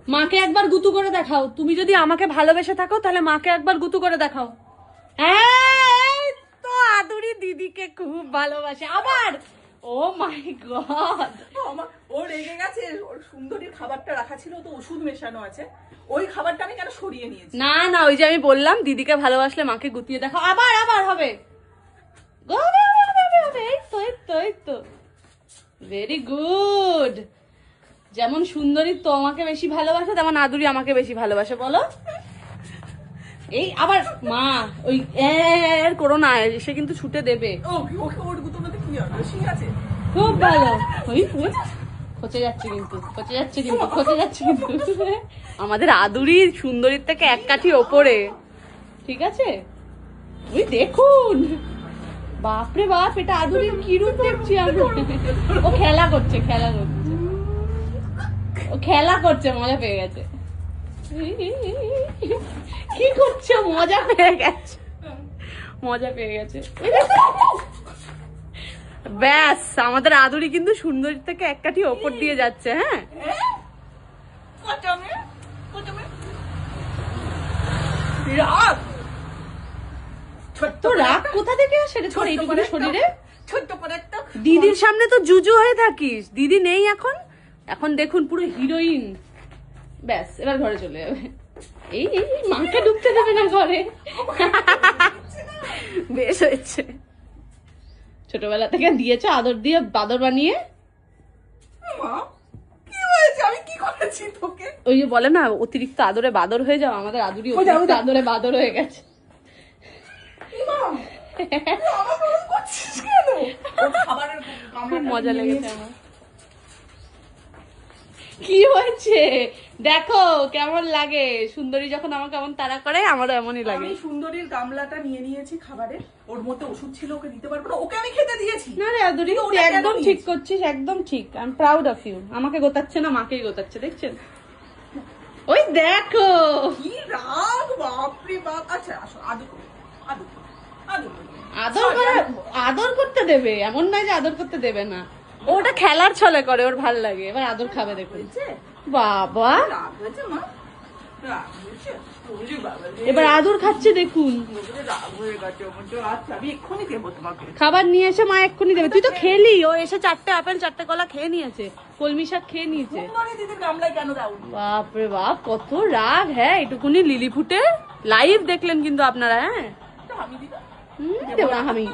মাকে একবার গুতু করে দেখাও। তুমি যদি আমাকে ভালোবেসে থাকো তাহলে মাকে একবার গুতু করে দেখাও। হ্যাঁ তো আদুরি দিদিকে খুব ভালোবাসে আবার। ও মাই গড, ও রেগে গেছে। ওর সুন্দরীর খাবারটা রাখা ছিল, তো ওষুধ মেশানো আছে, ওই খাবারটা আমি কেন সরিয়ে নিয়েছি। না না, ওই যে আমি বললাম দিদিকে ভালোবাসলে মাকে গুতিয়ে দেখাও। আবার আবার হবে, এই তো ভেরি গুড। যেমন সুন্দরী তোমাকে বেশি ভালোবাসে তেমন আদুরি আমাকে বেশি ভালোবাসে, বলো। এই আবার মা ওই করো না, সে কিন্তু ছুটে দেবে। ওকে ওর গুতোতে কি হবে, ঠিক আছে, খুব ভালো। ওই খচে যাচ্ছে কিন্তু, খচে যাচ্ছে কিন্তু, খচে যাচ্ছে কিন্তু। আমাদের আদুরির সুন্দরীর থেকে এক কাঠি ওপরে, ঠিক আছে। ওই দেখুন, বাপরে বাপ, এটা আদুরির কি রূপ দেখছি আমি। ও খেলা করছে, খেলা করছে, ও খেলা করছে, মজা পেয়ে গেছে। কি করছে, মজা পেয়ে গেছে, মজা পেয়ে গেছে। ব্যাস, আমাদের আদুরি কিন্তু সুন্দরীর থেকে এক কাঠি ওপর দিয়ে যাচ্ছে। হ্যাঁ, রাগ তো রাগ কোথা থেকে আসে তোর এইটুকুনি শরীরে? ছোট্ট করে একটা দিদির সামনে তো জুজু হয়ে থাকিস, দিদি নেই এখন। এখন দেখুন পুরো হিরোইন। ব্যাস, এবার ঘরে চলে যাবে। এই মাকে ঢুকতে দেবে না ঘরে। বেশ হয়েছে, ছোটবেলা থেকে দিয়েছো আদর দিয়ে বাদর বানিয়ে। কি হয়েছে, আমি কি করেছি তোকে? ওই যে বলে না, অতিরিক্ত আদরে বাদর হয়ে যাও। আমাদের আদুরি অতিরিক্ত আদরে বাদর হয়ে গেছে। খুব মজা লেগেছে আমার। কি হয়েছে দেখো কেমন লাগে, সুন্দরী যখন আমাকে এমন তাড়া করে আমারও এমনই লাগে। আমি সুন্দরীর গামলাটা নিয়ে নিয়েছি খাবারের, ওর মধ্যে ওষুধ ছিল, ওকে দিতে পারবো না, ওকে আমি খেতে দিয়েছি। না রে আদুরি, তুই একদম ঠিক করছিস, একদম ঠিক। I am proud of you. আমাকে গোতাচ্ছে না, মাকেই গোতাচ্ছে, দেখছেন। ওই দেখো কি রাগ, বাপরে বাপ। আচ্ছা আসো, আদর আদর করতে দেবে, এমন নয় যে আদর করতে দেবে না। ওটা খেলার ছলে করে, ওর ভাল লাগে। এবার আদর খাবে দেখুন। বাবা, এবার আদর খাচ্ছে দেখুন। খাবার নিয়ে এসে মা এক্ষুনি দেবে। তুই তো খেলি, ও এসে 4টে আপেল 4টে কলা খেয়ে নিয়েছে, কলমি শাক খেয়ে নিয়েছে। বাপরে বাপ, কত রাগ। হ্যাঁ, এটুকুনি লিলি ফুটে লাইভ দেখলেন কিন্তু আপনারা। হ্যাঁ, দেবো না আমি।